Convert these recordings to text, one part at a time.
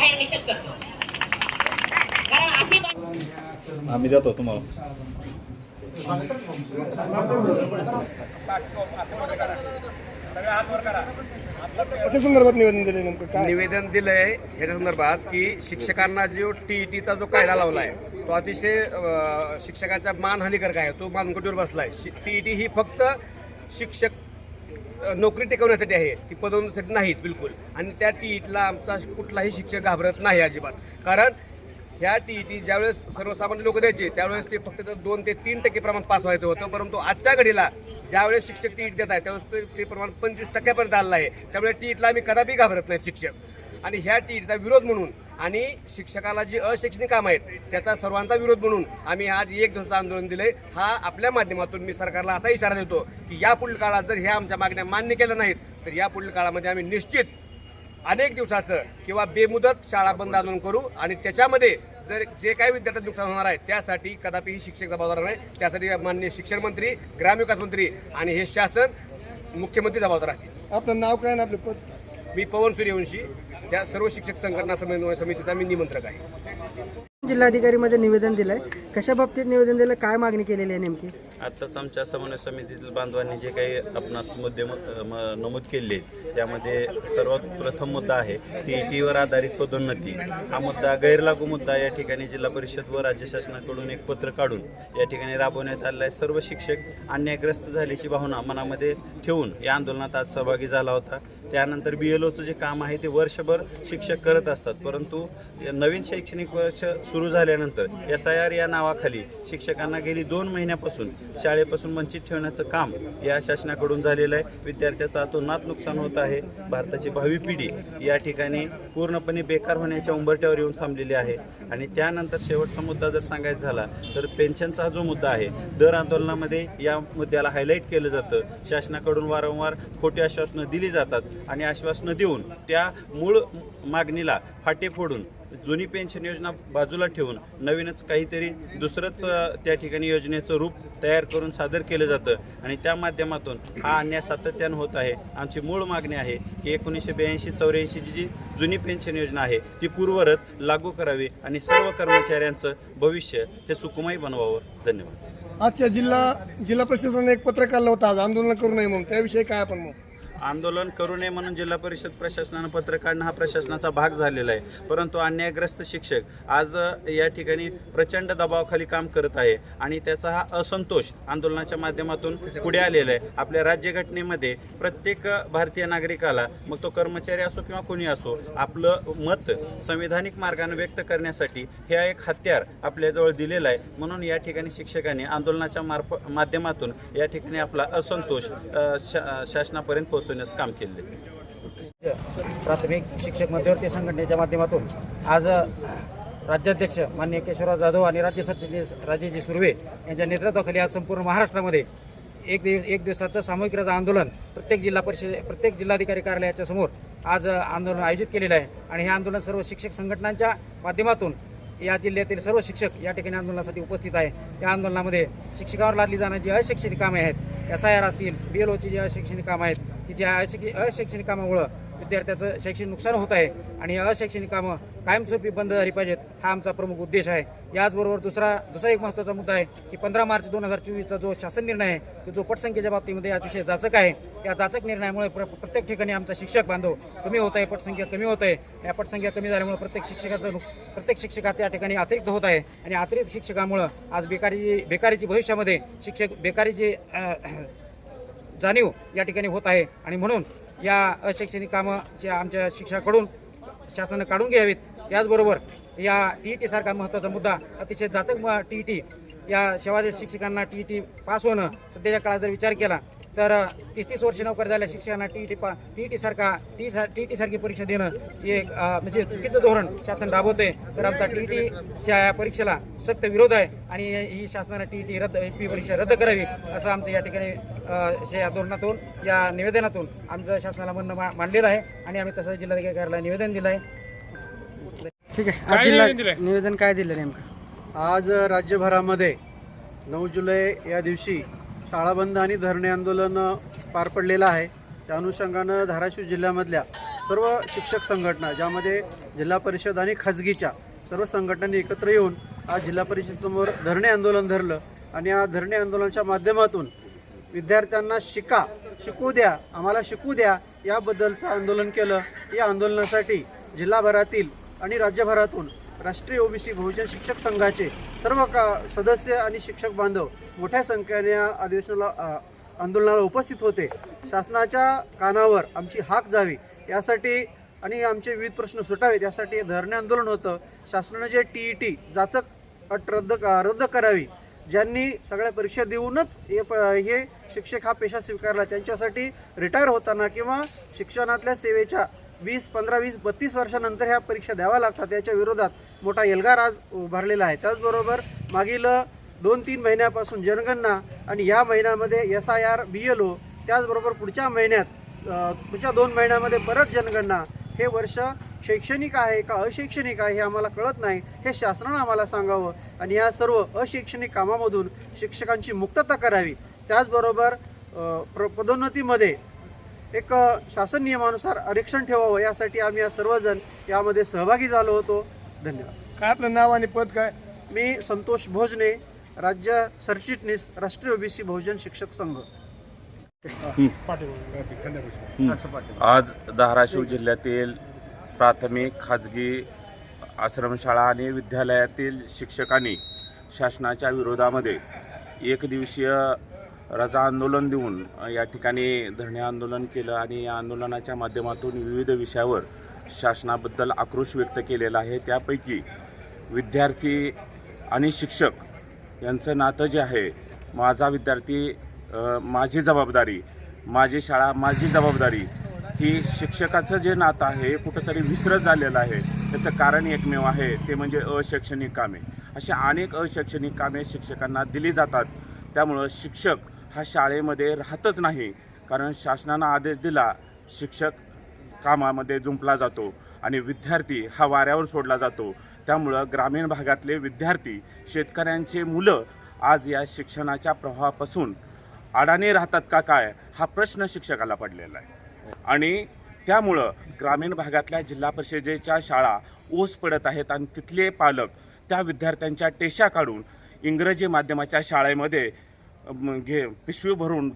जाहीर निषेध करतो. कारण अशी आम्ही देतो तुम्हाला. कशा संदर्भात निवेदन दिले नेमकं काय? निवेदन दिलंय ह्याच्या संदर्भात की शिक्षकांना जो टीईटीचा जो कायदा लावलाय तो अतिशय शिक्षकाचा मानहानिकारक आहे. तो मानकुटीवर बसलाय. टीईटी ही फक्त शिक्षक नोकरी टिकवण्यासाठी आहे, ती पदोन्नतीसाठी नाहीच बिलकुल. आणि त्या टीईटीला आमचा कुठलाही शिक्षक घाबरत नाही अजिबात. कारण ह्या टीईटी ज्यावेळेस सर्वसामान्य लोक द्यायचे त्यावेळेस ते फक्त 2 ते 3% प्रमाण पास व्हायचं होतं. परंतु आजच्या घडीला ज्यावेळेस शिक्षक टीईटी देत आहे त्यावेळेस ते प्रमाण 25% आलं आहे. त्यामुळे टीईटीला आम्ही कदापि घाबरत नाही शिक्षक. आणि ह्या टीईटीचा विरोध म्हणून आणि शिक्षकाला जी अशैक्षणिक कामं आहेत त्याचा सर्वांचा विरोध म्हणून आम्ही आज 1 दिवसाचं आंदोलन दिलंय. हा आपल्या माध्यमातून मी सरकारला असा इशारा देतो की यापुढील काळात जर ह्या आमच्या मागण्या मान्य केल्या नाहीत तर यापुढील काळामध्ये आम्ही निश्चित अनेक दिवसाचं किंवा बेमुदत शाळा बंद आंदोलन करू. आणि त्याच्यामध्ये जर जे काही विद्यार्थ्यांचं नुकसान होणार आहे त्यासाठी कदापि शिक्षक जबाबदार नाही. त्यासाठी माननीय शिक्षण मंत्री, ग्रामविकास मंत्री आणि हे शासन मुख्यमंत्री जबाबदार राहतील. आपलं नाव काय ना आपलं पद? मी पवन सूर्यवंशी, त्या सर्व शिक्षक संघटना समन्वय समितीचा मी निमंत्रक आहे. जिल्हाधिकारीमध्ये निवेदन दिलंय, कशा बाबतीत निवेदन दिलं, काय मागणी केलेली आहे नेमकी? आत्ताच आमच्या समन्वय समितीतील बांधवांनी जे काही आपणास मुद्दे नमूद केले त्यामध्ये सर्वात प्रथम मुद्दा आहे टीईटीवर आधारित पदोन्नती. हा मुद्दा गैरलागू मुद्दा या ठिकाणी जिल्हा परिषद व राज्य शासनाकडून एक पत्र काढून या ठिकाणी राबवण्यात आलेला आहे. सर्व शिक्षक अन्यायग्रस्त झाल्याची भावना मनामध्ये ठेवून या आंदोलनात आज सहभागी झाला होता. त्यानंतर BLOचं जे काम आहे ते वर्षभर शिक्षक करत असतात, परंतु नवीन शैक्षणिक वर्ष सुरू झाल्यानंतर SIR या नावाखाली शिक्षकांना गेली 2 महिन्यापासून शाळेपासून वंचित ठेवण्याचं काम या शासनाकडून झालेलं आहे. विद्यार्थ्याचं अतोनात नुकसान होत आहे. भारताची भावी पिढी या ठिकाणी पूर्णपणे बेकार होण्याच्या उंबरठ्यावर येऊन थांबलेली आहे. आणि त्यानंतर शेवटचा मुद्दा जर सांगायचा झाला तर पेन्शनचा जो मुद्दा आहे, दर आंदोलनामध्ये या मुद्द्याला हायलाईट केलं जातं. शासनाकडून वारंवार खोटी आश्वासनं दिली जातात आणि आश्वासनं देऊन त्या मूळ मागणीला फाटे फोडून जुनी पेन्शन योजना बाजूला ठेवून नवीनच काहीतरी दुसरंच त्या ठिकाणी योजनेचं रूप तयार करून सादर केलं जातं आणि त्या माध्यमातून हा अन्याय सातत्यानं होत आहे. आमची मूळ मागणी आहे की 1982-84 जी जुनी पेन्शन योजना आहे ती पूर्ववत लागू करावी आणि सर्व कर्मचाऱ्यांचं भविष्य हे सुखमय बनवावं. धन्यवाद. आजच्या जिल्हा प्रशासनाने एक पत्र काढलं होतं आज आंदोलन करू नये म्हणून, त्याविषयी काय आपण मग? आंदोलन करू नये म्हणून जिल्हा परिषद प्रशासनानं पत्र काढणं हा प्रशासनाचा भाग झालेला आहे. परंतु अन्यायग्रस्त शिक्षक आज या ठिकाणी प्रचंड दबावाखाली काम करत आहे आणि त्याचा हा असंतोष आंदोलनाच्या माध्यमातून पुढे आलेला आहे. आपल्या राज्यघटनेमध्ये प्रत्येक भारतीय नागरिकाला, मग तो कर्मचारी असो किंवा कोणी असो, आपलं मत संविधानिक मार्गाने व्यक्त करण्यासाठी हे एक हत्यार आपल्याजवळ दिलेलं आहे. म्हणून या ठिकाणी शिक्षकांनी आंदोलनाच्या माध्यमातून या ठिकाणी आपला असंतोष शासनापर्यंत पोहोचवण्याचं काम केले. प्राथमिक शिक्षक मध्यवर्ती संघटनेच्या माध्यमातून आज राज्याध्यक्ष माननीय केशवराव जाधव आणि राज्य सरचिटणीस राजेजी सुर्वे यांच्या नेतृत्वाखाली आज संपूर्ण महाराष्ट्रामध्ये एक दिवसाचं सामूहिक रजा आंदोलन प्रत्येक जिल्हाधिकारी कार्यालयाच्या समोर आज आंदोलन आयोजित केलेलं आहे. आणि हे आंदोलन सर्व शिक्षक संघटनांच्या माध्यमातून या जिल्ह्यातील सर्व शिक्षक या ठिकाणी आंदोलनासाठी उपस्थित आहे. या आंदोलनामध्ये शिक्षकावर लादली जाणारी जी अशैक्षणिक कामे आहेत, SIR असतील, BLOची जी अशैक्षणिक कामं आहेत की ज्या अशैक्षणिक कामामुळं विद्यार्थ्याचं शैक्षणिक नुकसान होत आहे आणि अशैक्षणिक कामं कायमस्वरूपी बंद झाली पाहिजेत, हा आमचा प्रमुख उद्देश आहे. याचबरोबर दुसरा एक महत्त्वाचा मुद्दा आहे की 15 मार्च 2024चा जो शासन निर्णय आहे की जो पटसंख्येच्या बाबतीमध्ये अतिशय जाचक आहे, या जाचक निर्णयामुळे प्रत्येक ठिकाणी आमचा शिक्षक बांधव कमी होत आहे, पटसंख्या कमी होत आहे. या पटसंख्या कमी झाल्यामुळे प्रत्येक शिक्षकात त्या ठिकाणी अतिरिक्त होत आहे आणि अतिरिक्त शिक्षकामुळं आज बेकारीची भविष्यामध्ये बेकारीची जाणीव या ठिकाणी होत आहे. आणि म्हणून या अशैक्षणिक कामं ज्या आमच्या शिक्षकाकडून शासनानं काढून घ्यावीत. याचबरोबर या TET सारखा महत्त्वाचा मुद्दा, अतिशय जाचक TET, या सेवा शिक्षकांना TET पास होणं, सध्याच्या काळात जर विचार केला तर 30 वर्ष नोकरी झाल्या शिक्षकांना TET सारखी परीक्षा देणं हे म्हणजे चुकीचं धोरण शासन राबवतंय. तर आमचा TETच्या परीक्षेला सक्त विरोध आहे आणि ही शासनानं TET परीक्षा रद्द करावी असं आमचं या ठिकाणी या धोरणातून, या निवेदनातून आमचं शासनाला म्हणणं मांडलेलं आहे आणि आम्ही तसं जिल्हाधिकारी कार्यालयाला निवेदन दिलं आहे. ठीक आहे, आज निवेदन काय दिलं नेमकं? आज राज्यभरामध्ये 9 जुलै या दिवशी शाळा बंद आणि धरणे आंदोलन पार पडलेलं आहे. त्या अनुषंगानं धाराशिव जिल्ह्यामधल्या सर्व शिक्षक संघटना, ज्यामध्ये जिल्हा परिषद आणि खाजगीच्या सर्व संघटनांनी एकत्र येऊन आज जिल्हा परिषदेसमोर धरणे आंदोलन धरलं आणि या धरणे आंदोलनाच्या माध्यमातून विद्यार्थ्यांना शिकू द्या, आम्हाला शिकू द्या याबद्दलचं आंदोलन केलं. या आंदोलनासाठी जिल्हाभरातील आणि राज्यभरातून राष्ट्रीय ओबीसी बहुजन शिक्षक संघाचे सर्व सदस्य आणि शिक्षक बांधव मोठ्या संख्येने या आंदोलनाला उपस्थित होते. शासनाच्या कानावर आमची हाक जावी यासाठी आणि आमचे विविध प्रश्न सुटावेत यासाठी धरणे आंदोलन होतं. शासनाने जे TET जाचक अट रद्द करावी, ज्यांनी सगळ्या परीक्षा देऊनच हे शिक्षक हा पेशा स्वीकारला, त्यांच्यासाठी रिटायर होताना किंवा शिक्षणातल्या सेवेच्या 20, 15, 20, 32 वर्षानंतर ह्या परीक्षा द्याव्या लागतात, याच्या विरोधात मोठा एल्गार आज उभारलेला आहे. त्याचबरोबर मागील 2-3 महिन्यापासून जनगणना आणि या महिन्यामध्ये SIR BLO, त्याचबरोबर पुढच्या महिन्यात पुढच्या 2 महिन्यामध्ये परत जनगणना. हे वर्ष शैक्षणिक आहे का अशैक्षणिक आहे हे आम्हाला कळत नाही, हे शासनानं आम्हाला सांगावं आणि या सर्व अशैक्षणिक कामामधून शिक्षकांची मुक्तता करावी. त्याचबरोबर पदोन्नतीमध्ये एक शासन नियमानुसार आरक्षण ठेवावं यासाठी आम्ही सर्वजण यामध्ये सहभागी झालो होतो. धन्यवाद. काय आपलं नाव आणि पद काय? मी संतोष भोजने, राज्य सरचिटणीस, राष्ट्रीय ओबीसी बहुजन शिक्षक संघ. आज धाराशिव जिल्ह्यातील प्राथमिक, खाजगी आश्रमशाळा आणि विद्यालयातील शिक्षकांनी शासनाच्या विरोधामध्ये एकदिवसीय रजा आंदोलन देऊन या ठिकाणी धरणे आंदोलन केलं आणि या आंदोलनाच्या माध्यमातून विविध विषयावर शासनाबद्दल आक्रोश व्यक्त केलेला आहे. त्यापैकी विद्यार्थी आणि शिक्षक यांचं नातं जे आहे, माझा विद्यार्थी माझी जबाबदारी, माझी शाळा माझी जबाबदारी, ही शिक्षकाचं जे नातं आहे कुठंतरी विसरत झालेलं आहे. त्याचं कारण एकमेव आहे, ते म्हणजे अशैक्षणिक कामे. अशा अनेक अशैक्षणिक कामे शिक्षकांना दिली जातात. त्यामुळं शिक्षक हा शाळेमध्ये राहतच नाही, कारण शासनानं आदेश दिला, शिक्षक कामामध्ये जुंपला जातो आणि विद्यार्थी हा वाऱ्यावर सोडला जातो. त्यामुळं ग्रामीण भागातले विद्यार्थी, शेतकऱ्यांचे मुलं आज या शिक्षणाच्या प्रवाहापासून अडाणी राहतात का काय, हा प्रश्न शिक्षकाला पडलेला आहे. आणि त्यामुळं ग्रामीण भागातल्या जिल्हा परिषदेच्या शाळा ओस पडत आहेत आणि तिथले पालक त्या विद्यार्थ्यांच्या टेशा काढून इंग्रजी माध्यमाच्या शाळेमध्ये पिशवी भरून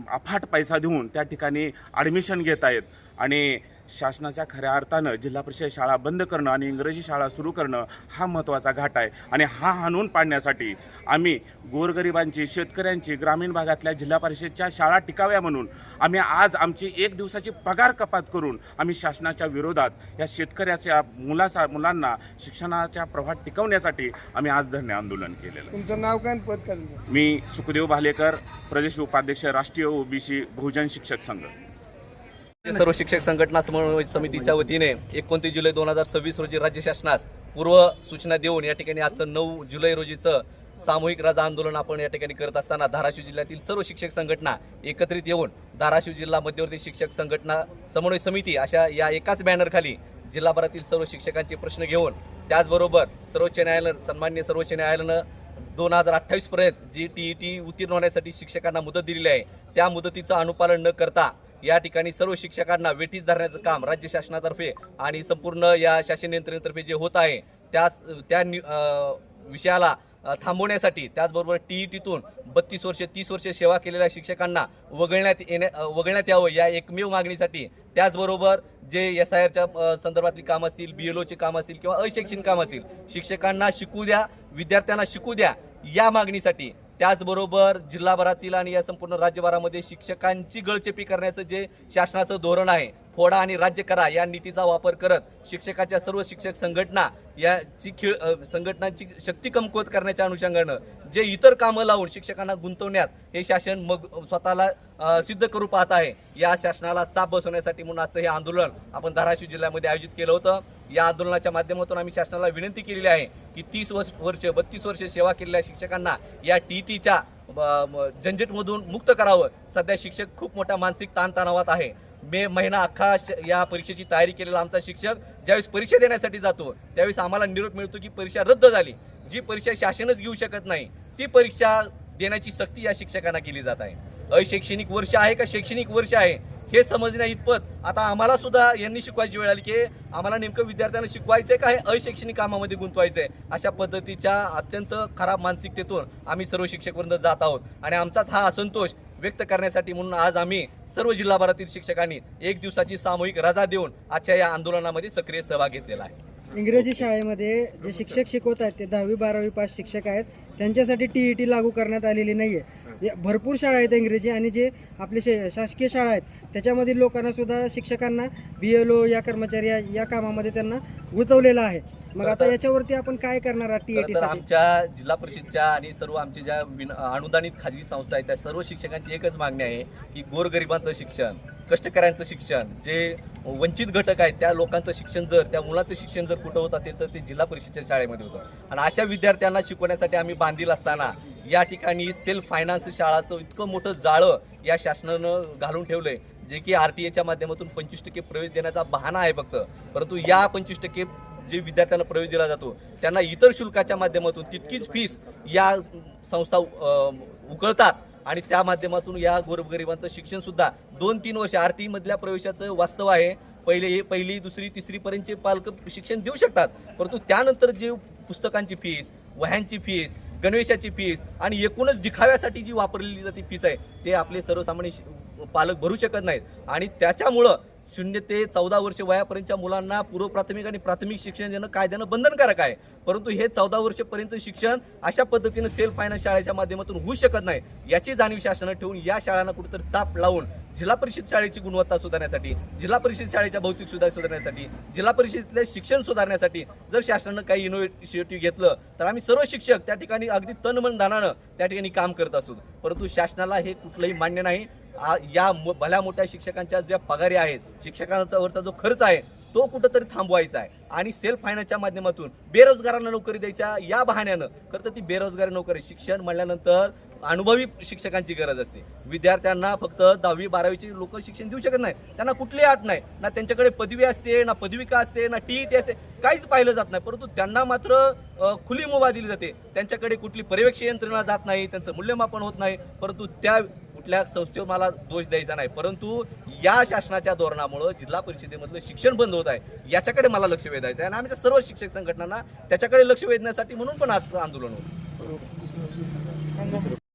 अफाट पैसा देऊन त्या ठिकाणी ॲडमिशन घेत आहेत. आणि शासनाच्या खऱ्या अर्थानं जिल्हा परिषद शाळा बंद करणं आणि इंग्रजी शाळा सुरू करणं हा महत्त्वाचा घाट आहे. आणि हा हाणून पाडण्यासाठी आम्ही गोरगरिबांची, शेतकऱ्यांची, ग्रामीण भागातल्या जिल्हा परिषदच्या शाळा टिकाव्या म्हणून आम्ही आज आमची 1 दिवसाची पगार कपात करून आम्ही शासनाच्या विरोधात या शेतकऱ्याच्या मुलांना शिक्षणाच्या प्रवाहात टिकवण्यासाठी आम्ही आज धरणे आंदोलन केलेलं. तुमचं नाव काय आणि पद काय? मी सुखदेव भालेकर, प्रदेश उपाध्यक्ष, राष्ट्रीय ओबीसी बहुजन शिक्षक संघ. सर्व शिक्षक संघटना समन्वय समितीच्या वतीने 29 जुलै 2026 रोजी राज्य शासनास पूर्व सूचना देऊन या ठिकाणी आजचं 9 जुलै रोजीचं सामूहिक रजा आंदोलन आपण या ठिकाणी करत असताना धाराशिव जिल्ह्यातील सर्व शिक्षक संघटना एकत्रित येऊन धाराशिव जिल्हा मध्यवर्ती शिक्षक संघटना समन्वय समिती अशा या एकाच बॅनरखाली जिल्हाभरातील सर्व शिक्षकांचे प्रश्न घेऊन, त्याचबरोबर सर्वोच्च न्यायालय, सन्माननीय सर्वोच्च न्यायालयानं 2028 पर्यंत जी TET उत्तीर्ण होण्यासाठी शिक्षकांना मुदत दिलेली आहे, त्या मुदतीचं अनुपालन न करता या ठिकाणी सर्व शिक्षकांना वेठीस धरण्याचं काम राज्य शासनातर्फे आणि संपूर्ण या शासन यंत्रणेतर्फे जे होत आहे त्या विषयाला थांबवण्यासाठी, त्याचबरोबर TETतून 32 वर्ष 30 वर्ष सेवा केलेल्या शिक्षकांना वगळण्यात यावं या एकमेव मागणीसाठी, त्याचबरोबर जे SIRच्या संदर्भातली काम असतील, BLOचे काम असतील किंवा अशैक्षणिक काम असतील, शिक्षकांना शिकू द्या, विद्यार्थ्यांना शिकू द्या या मागणीसाठी, त्याचबरोबर जिल्हाभरातील आणि या संपूर्ण राज्यभरामध्ये शिक्षकांची गळचेपी करण्याचं जे शासनाचं धोरण आहे, फोडा आणि राज्य करा या नीतीचा वापर करत शिक्षकाच्या सर्व शिक्षक संघटना याची संघटनांची शक्ती कमकुवत करण्याच्या अनुषंगानं जे इतर कामं लावून शिक्षकांना गुंतवण्यात हे शासन मग स्वतःला सिद्ध करू पाहत आहे. या शासनाला चाप बसवण्यासाठी म्हणून आजचं हे आंदोलन आपण धाराशिव जिल्ह्यामध्ये आयोजित केलं होतं. या आंदोलनाच्या माध्यमातून आम्ही शासनाला विनंती केलेली आहे की 30 वर्ष 32 वर्ष सेवा केलेल्या शिक्षकांना या TETच्या झंझटमधून मुक्त करावं. सध्या शिक्षक खूप मोठ्या मानसिक ताणतणावात आहे. मे महिना अख्खा या परीक्षेची तयारी केलेला आमचा शिक्षक ज्यावेळेस परीक्षा देण्यासाठी जातो त्यावेळेस आम्हाला निरोप मिळतो की परीक्षा रद्द झाली. जी परीक्षा शासनच घेऊ शकत नाही ती परीक्षा देण्याची सक्ती या शिक्षकांना केली जात आहे. अशैक्षणिक वर्ष आहे का शैक्षणिक वर्ष आहे हे समजण्या इतपत आता आम्हाला सुद्धा यांनी शिकवायची वेळ आली की आम्हाला नेमकं विद्यार्थ्यांना शिकवायचंय का हे अशैक्षणिक कामामध्ये गुंतवायचंय, अशा पद्धतीच्या अत्यंत खराब मानसिकतेतून आम्ही सर्व शिक्षकवृंद जात आहोत. आणि आमचाच हा असंतोष व्यक्त करण्यासाठी म्हणून आज आम्ही सर्व जिल्हाभरातील शिक्षकांनी 1 दिवसाची सामूहिक रजा देऊन आजच्या या आंदोलनामध्ये सक्रिय सहभाग घेतलेला आहे. इंग्रजी शाळेमध्ये जे शिक्षक शिकवत आहेत ते 10वी 12वी पास शिक्षक आहेत, त्यांच्यासाठी TET लागू करण्यात आलेली नाही आहे. भरपूर शाळा आहेत इंग्रजी, आणि जे आपले शासकीय शाळा आहेत त्याच्यामधील लोकांना सुद्धा शिक्षकांना BLO या कर्मचारी या कामामध्ये त्यांना गुंतवलेलं आहे. मग आता याच्यावरती आपण काय करणार आहात TET तर साठी? आमच्या जिल्हा परिषदच्या आणि सर्व आमच्या ज्या अनुदानित खाजगी संस्था आहेत त्या सर्व शिक्षकांची एकच मागणी आहे की गोरगरिबांचं शिक्षण, कष्टकऱ्यांचं शिक्षण, जे वंचित घटक आहेत त्या लोकांचं शिक्षण जर त्या मुलाचं शिक्षण जर कुठं होत असेल तर ते जिल्हा परिषदच्या शाळेमध्ये होतं. आणि अशा विद्यार्थ्यांना शिकवण्यासाठी आम्ही बांधील असताना या ठिकाणी सेल्फ फायनान्स शाळाचं इतकं मोठं जाळं या शासनानं घालून ठेवलंय, जे की RTAच्या माध्यमातून 25% प्रवेश देण्याचा बहाणा आहे फक्त. परंतु या 25% जे विद्यार्थ्यांना प्रवेश दिला जातो त्यांना इतर शुल्काच्या माध्यमातून तितकीच फीस या संस्था उकळतात आणि त्या माध्यमातून या गोरगरिबांचं शिक्षण सुद्धा 2-3 वर्ष RT मधल्या प्रवेशाचं वास्तव आहे. पहिली दुसरी तिसरी पर्यंतचे पालक शिक्षण देऊ शकतात, परंतु त्यानंतर जे पुस्तकांची फीस, वह्यांची फीस, गणवेशाची फीस आणि एकूणच दिखाव्यासाठी जी वापरलेली जाते फीस आहे ते आपले सर्वसामान्य पालक भरू शकत नाहीत. आणि त्याच्यामुळं 0 ते 14 वर्ष वयापर्यंतच्या मुलांना पूर्व प्राथमिक आणि प्राथमिक शिक्षण देणं कायद्यानं बंधनकारक आहे. परंतु हे 14 वर्षपर्यंत शिक्षण अशा पद्धतीनं सेल्फ फायनान्स शाळेच्या माध्यमातून होऊ शकत नाही. याची जाणीव शासनानं ठेवून या शाळांना कुठेतरी चाप लावून जिल्हा परिषद शाळेची गुणवत्ता सुधारण्यासाठी, जिल्हा परिषद शाळेच्या भौतिक सुविधा सुधारण्यासाठी, जिल्हा परिषदेतले शिक्षण सुधारण्यासाठी जर शासनानं काही इनोव्हेटिव्ह घेतलं तर आम्ही सर्व शिक्षक त्या ठिकाणी अगदी तन मन धनानं त्या ठिकाणी काम करत असतो. परंतु शासनाला हे कुठलंही मान्य नाही. या भल्या मोठ्या शिक्षकांच्या ज्या पगारी आहेत, शिक्षकांचा वरचा जो खर्च आहे तो कुठंतरी थांबवायचा आहे आणि सेल्फ फायनान्सच्या माध्यमातून बेरोजगारांना नोकरी द्यायच्या या बहाण्यानं खरं तर ती बेरोजगारी नोकरी. शिक्षण म्हणल्यानंतर अनुभवी शिक्षकांची गरज असते. विद्यार्थ्यांना फक्त 10वी 12वीचे लोक शिक्षण देऊ शकत नाही, त्यांना कुठलीही अट नाही, ना त्यांच्याकडे पदवी असते, ना पदविका असते, ना TET असते, काहीच पाहिलं जात नाही. परंतु त्यांना मात्र खुली मुभा दिली जाते. त्यांच्याकडे कुठली पर्यवेक्षण यंत्रणा जात नाही, त्यांचं मूल्यमापन होत नाही. परंतु त्या कुठल्या संस्थेवर मला दोष द्यायचा नाही, परंतु या शासनाच्या धोरणामुळे जिल्हा परिषदेमधलं शिक्षण बंद होत आहे. याच्याकडे मला लक्ष वेधायचं आहे आणि आमच्या सर्व शिक्षक संघटनांना त्याच्याकडे लक्ष वेधण्यासाठी म्हणून पण आज आंदोलन होतं.